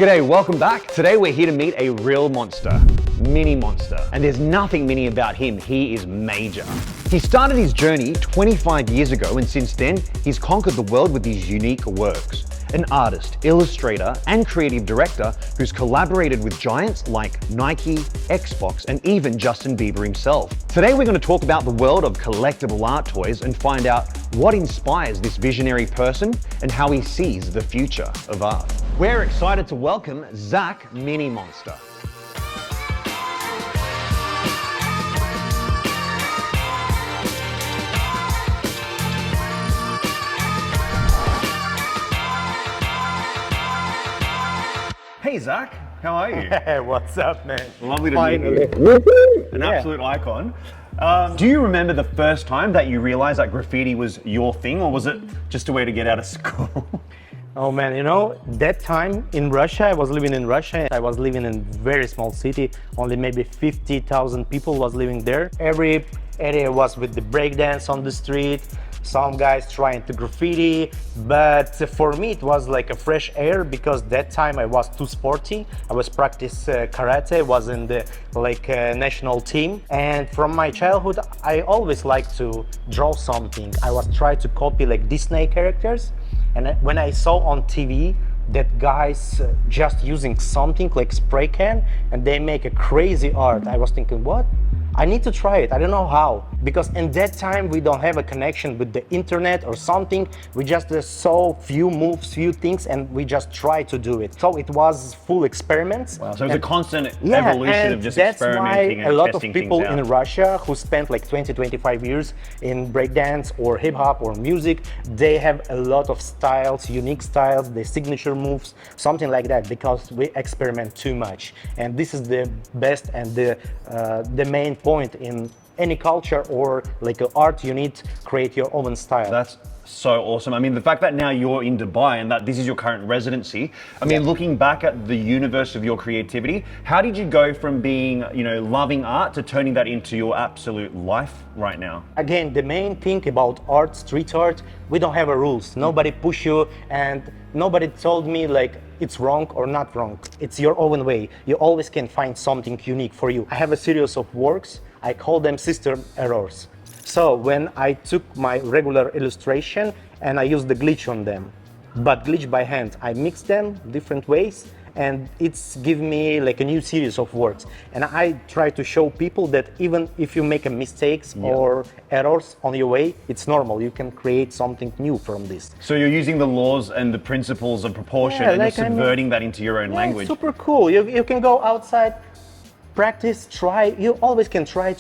G'day, welcome back. Today we're here to meet a real monster, Mini Monster. And there's nothing mini about him, he is major. He started his journey 25 years ago, and since then, he's conquered the world with these unique works. An artist, illustrator, and creative director who's collaborated with giants like Nike, Xbox, and even Justin Bieber himself. Today we're going to talk about the world of collectible art toys and find out what inspires this visionary person and how he sees the future of art. We're excited to welcome Zak Mini Monster. Hey Zak, how are you? Hey, what's up, man? Lovely to meet you. An absolute icon. Do you remember the first time that you realized that graffiti was your thing, or was it just a way to get out of school? Oh man, you know, that time in Russia, I was living in Russia. I was living in a very small city, only maybe 50,000 people was living there. Every area was with the breakdance on the street, some guys trying to graffiti, but for me it was like a fresh air because that time I was too sporty. I was practice karate, was in the national team, and from my childhood I always liked to draw something. I was trying to copy like Disney characters, and when I saw on TV that guys just using something like spray can and they make a crazy art, I was thinking, what? I need to try it. I don't know how, because in that time we don't have a connection with the internet or something. We just saw few moves, few things, and we just try to do it. So it was full experiments. Wow, so it's a constant evolution of just experimenting and a lot of testing people things out. in Russia who spent like 20-25 years in breakdance or hip hop or music, they have a lot of styles, unique styles, the signature moves, something like that, because we experiment too much. And this is the best and the main point in any culture or like art. You need to create your own style. That's so awesome. I mean, the fact that now you're in Dubai and that this is your current residency, I mean, looking back at the universe of your creativity, how did you go from being, you know, loving art to turning that into your absolute life right now? Again, the main thing about art, street art, we don't have a rules. Nobody push you and nobody told me like it's wrong or not wrong. It's your own way. You always can find something unique for you. I have a series of works. I call them sister errors. So when I took my regular illustration and I used the glitch on them, but glitch by hand, I mix them different ways, and it's give me like a new series of works. And I try to show people that even if you make a mistakes or errors on your way, it's normal. You can create something new from this. So you're using the laws and the principles of proportion and you're subverting that into your own language. It's super cool. You can go outside, practice, try. You always can try,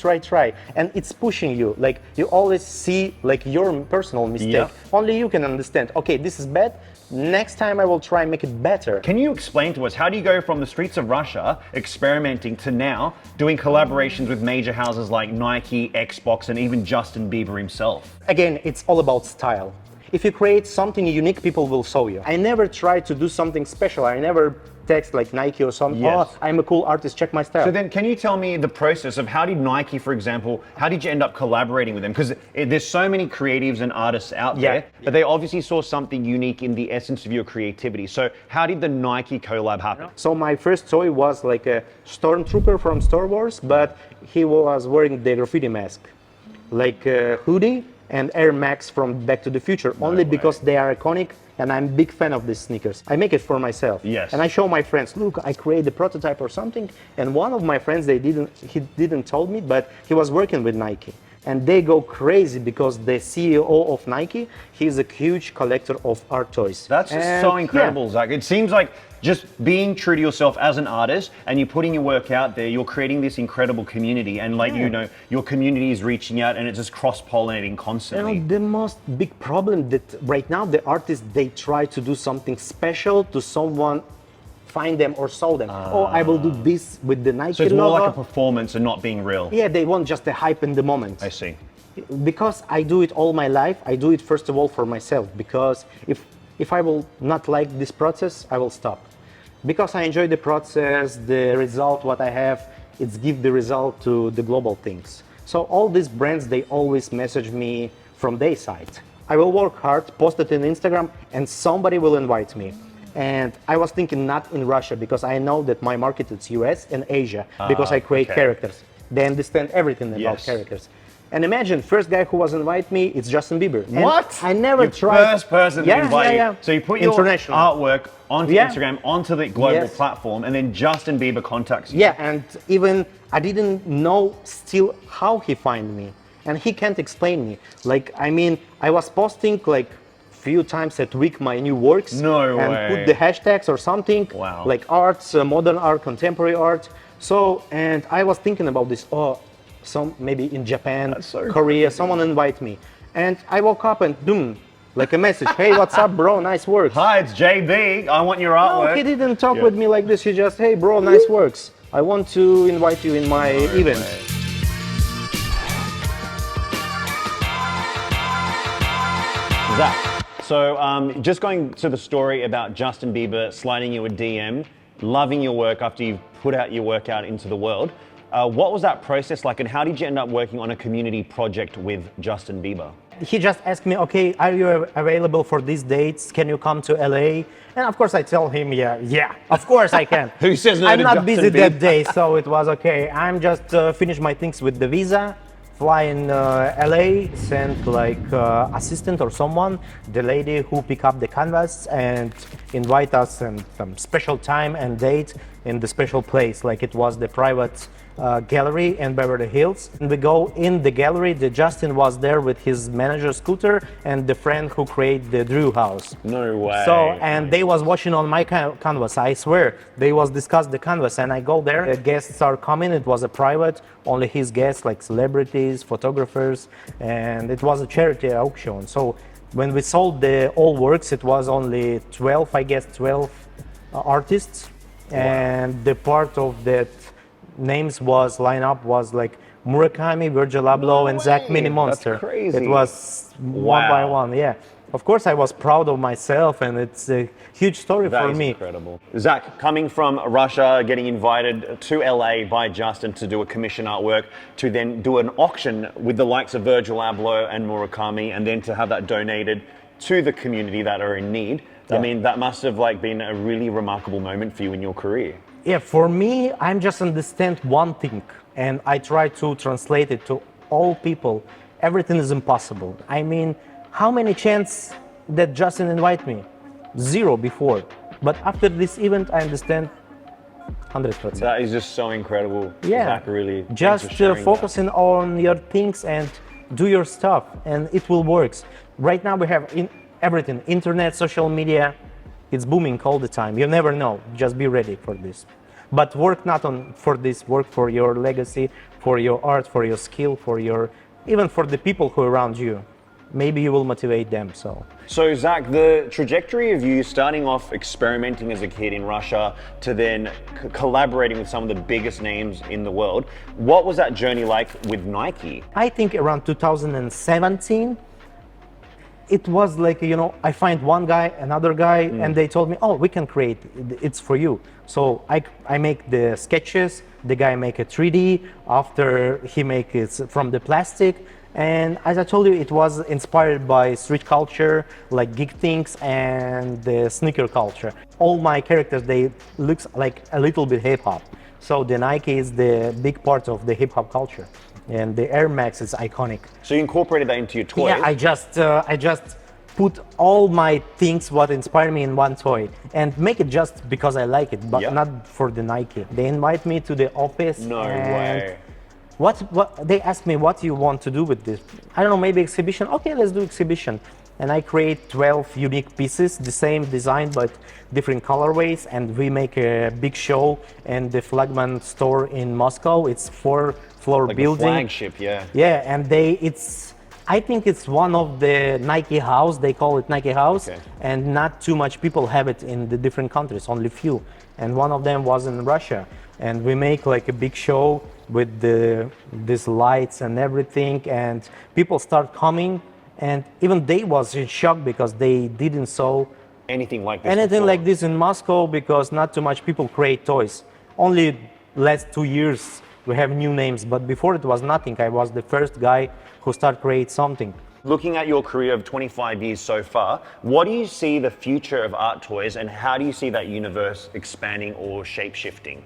and it's pushing you. Like you always see like your personal mistake. Only you can understand. Okay, this is bad. Next time I will try and make it better. Can you explain to us, how do you go from the streets of Russia experimenting to now doing collaborations with major houses like Nike, Xbox, and even Justin Bieber himself? Again, it's all about style. If you create something unique, people will show you. I never try to do something special. I never text like Nike or something. Oh, I'm a cool artist, check my style. So then can you tell me the process of how did Nike, for example, how did you end up collaborating with them? Because there's so many creatives and artists out there, but they obviously saw something unique in the essence of your creativity. So how did the Nike collab happen? So my first toy was like a stormtrooper from Star Wars, but he was wearing the graffiti mask, like a hoodie and Air Max from Back to the Future, only because they are iconic and I'm a big fan of these sneakers. I make it for myself. Yes. And I show my friends, look, I create the prototype or something. And one of my friends, he didn't told me, but he was working with Nike. And they go crazy because the CEO of Nike, he's a huge collector of art toys. That's so incredible, Zak. It seems like just being true to yourself as an artist and you're putting your work out there, you're creating this incredible community, and like, you know, your community is reaching out and it's just cross-pollinating constantly. You know, the most big problem that right now the artists, they try to do something special to someone, find them or sell them. Oh, I will do this with the Nike logo. So it's more like a performance and not being real. Yeah, they want just the hype in the moment. I see. Because I do it all my life, I do it first of all for myself, because if I will not like this process, I will stop. Because I enjoy the process, the result, what I have, it's give the result to the global things. So all these brands, they always message me from their side. I will work hard, post it on Instagram, and somebody will invite me. And I was thinking not in Russia because I know that my market is US and Asia because I create okay. characters. They understand everything about Yes. characters. And imagine, first guy who was invite me, it's Justin Bieber. And What? I never You're tried. First person to invite you. So you put your International. artwork onto Yeah. Instagram, onto the global Yes. platform, and then Justin Bieber contacts you. Yeah, and even I didn't know still how he find me, and he can't explain me. Like, I mean, I was posting like few times a week my new works. No and way. put the hashtags or something. Wow. Like arts, modern art, contemporary art. So, and I was thinking about this. Oh, some maybe in Japan, That's so Korea, someone invite me, and I woke up and boom, like a message. Hey, what's up, bro? Nice works. Hi, it's JB. I want your No, artwork. he didn't talk Yeah. with me like this. He just, hey, bro, nice works. I want to invite you in my event. Zach, so just going to the story about Justin Bieber sliding you a DM, loving your work after you've put out your work out into the world. What was that process like, and how did you end up working on a community project with Justin Bieber? He just asked me, okay, are you available for these dates? Can you come to LA? And of course I tell him, yeah, of course I can. Who says no I'm to not Justin busy that Bieber? day, so it was okay. I'm just finished my things with the visa, fly in LA, send like assistant or someone, the lady who pick up the canvas and invite us in some special time and date in the special place, like it was the private gallery in Beverly Hills. And we go in the gallery. The Justin was there with his manager Scooter and the friend who created the Drew house. No way. So, and they was watching on my canvas, I swear. They was discuss the canvas and I go there. The guests are coming. It was a private, only his guests, like celebrities, photographers, and it was a charity auction. So when we sold the all works, it was only 12, I guess, 12 artists. Wow. And the part of that names was lineup was like Murakami, Virgil Abloh, and Zak Mini Monster. That's crazy. It was one by one, yeah. Of course, I was proud of myself, and it's a huge story That for is me. Incredible. Zach, coming from Russia, getting invited to LA by Justin to do a commission artwork, to then do an auction with the likes of Virgil Abloh and Murakami, and then to have that donated to the community that are in need. Yeah. I mean, that must have like been a really remarkable moment for you in your career. Yeah, for me, I'm just understand one thing, and I try to translate it to all people. Everything is impossible. I mean, how many chance that Justin invite me? Zero before. But after this event, I understand 100%. That is just so incredible. Yeah, Zach, really. just thanks for sharing focusing on your things and do your stuff, and it will work. Right now we have everything, internet, social media. It's booming all the time. You never know. Just be ready for this. But work not on for this. Work for your legacy, for your art, for your skill, for your even for the people who are around you. Maybe you will motivate them. So Zach, the trajectory of you starting off experimenting as a kid in Russia to then collaborating with some of the biggest names in the world, what was that journey like with Nike? I think around 2017. It was like, you know, I find one guy, another guy, and they told me, oh, we can create, it's for you. So I make the sketches, the guy make a 3D, after he make it from the plastic. And as I told you, it was inspired by street culture, like geek things and the sneaker culture. All my characters, they looks like a little bit hip hop. So the Nike is the big part of the hip hop culture. And the Air Max is iconic. So you incorporated that into your toys? Yeah, I just put all my things what inspire me in one toy and make it just because I like it, but not for the Nike. They invite me to the office. No way. What they asked me, what do you want to do with this? I don't know, maybe exhibition. Okay, let's do exhibition. And I create 12 unique pieces, the same design but different colorways, and we make a big show in the Flagman store in Moscow. It's 4-floor like building. A flagship, yeah. Yeah, and I think it's one of the Nike house. They call it Nike house, and not too much people have it in the different countries, only few. And one of them was in Russia, and we make like a big show with these lights and everything, and people start coming, and even they was in shock because they didn't saw anything like this in Moscow, because not too much people create toys. Only last 2 years we have new names, but before it was nothing. I was the first guy who started create something. Looking at your career of 25 years so far, what do you see the future of art toys and how do you see that universe expanding or shape-shifting?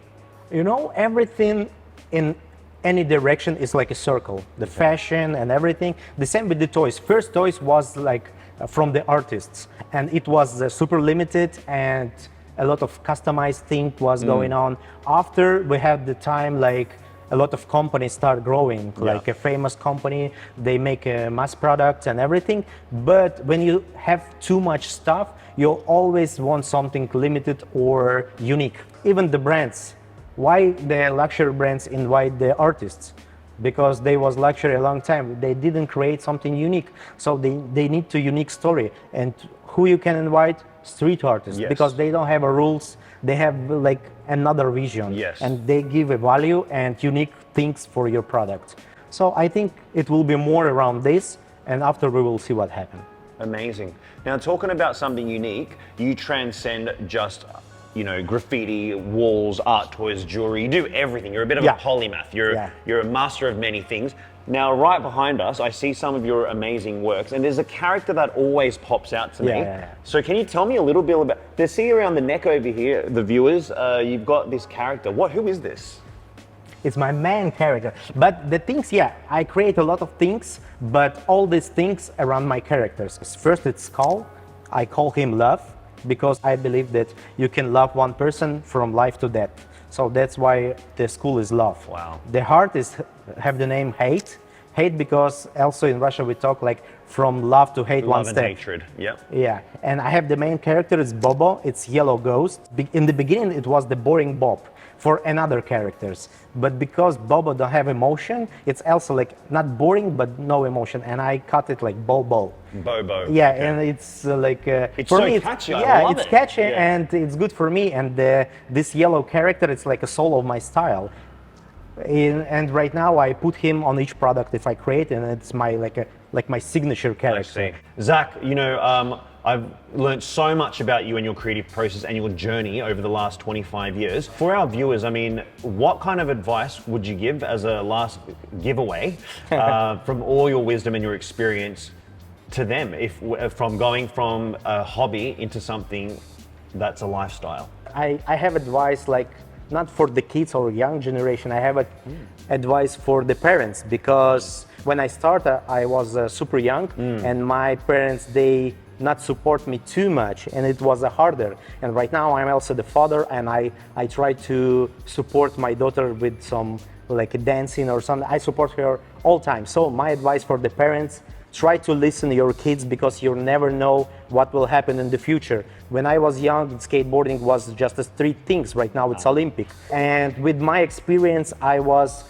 You know, everything in any direction is like a circle. The fashion and everything. The same with the toys. First toys was like from the artists, and it was super limited and a lot of customized thing was going on. After we had the time, like a lot of companies start growing, like a famous company, they make mass products and everything. But when you have too much stuff, you always want something limited or unique. Even the brands. Why the luxury brands invite the artists? Because they was luxury a long time. They didn't create something unique. So they need a unique story. And who you can invite? Street artists. Because they don't have a rules. They have like another vision. And they give a value and unique things for your product. So I think it will be more around this. And after we will see what happens. Amazing. Now talking about something unique, you transcend just graffiti, walls, art toys, jewelry. You do everything. You're a bit of a polymath. You're a master of many things. Now, right behind us, I see some of your amazing works, and there's a character that always pops out to me. So can you tell me a little bit about, see around the neck over here, the viewers, you've got this character. Who is this? It's my main character. But the things, I create a lot of things, but all these things around my characters. First, it's Skull. I call him Love, because I believe that you can love one person from life to death. So that's why the school is love. Wow. The heart have the name Hate. Hate because also in Russia we talk like from love to hate one step. Love and hatred, Yeah, and I have the main character is Bobo. It's yellow ghost. In the beginning it was the boring Bob for another characters. But because Bobo don't have emotion, it's also like not boring but no emotion. And I cut it like Bobo. Bobo. Yeah, and it's like it's for so me, catchy. It's catchy and it's good for me. And this yellow character, it's like a soul of my style. And right now I put him on each product if I create, and it's my like my signature character. I see. Zak, I've learned so much about you and your creative process and your journey over the last 25 years. For our viewers, I mean, what kind of advice would you give as a last giveaway from all your wisdom and your experience to them, from going from a hobby into something that's a lifestyle? I have advice like not for the kids or young generation. I have advice for the parents, because when I started, I was super young, and my parents, they not support me too much, and it was harder. And right now I'm also the father, and I try to support my daughter with some like dancing or something. I support her all time. So my advice for the parents, try to listen to your kids, because you never know what will happen in the future. When I was young, skateboarding was just street things. Right now it's Olympic. And with my experience, I was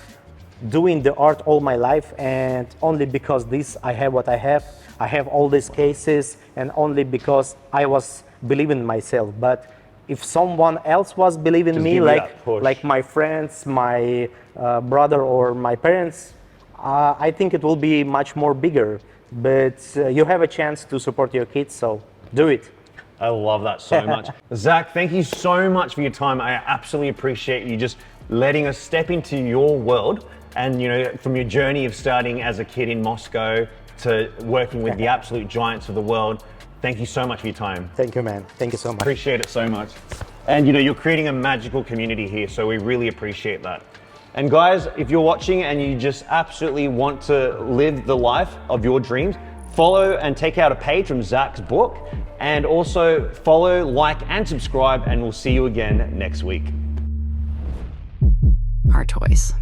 doing the art all my life, and only because I have what I have. I have all these cases, and only because I was believing in myself. But if someone else was believing in me, like my friends, my brother or my parents, I think it will be much more bigger. But you have a chance to support your kids, so do it. I love that so much. Zak, thank you so much for your time. I absolutely appreciate you just letting us step into your world, and from your journey of starting as a kid in Moscow to working with the absolute giants of the world. Thank you so much for your time. Thank you, man. Thank you so much. Appreciate it so much. And you're creating a magical community here, so we really appreciate that. And guys, if you're watching and you just absolutely want to live the life of your dreams, follow and take out a page from Zak's book, and also follow, like, and subscribe, and we'll see you again next week. Our toys.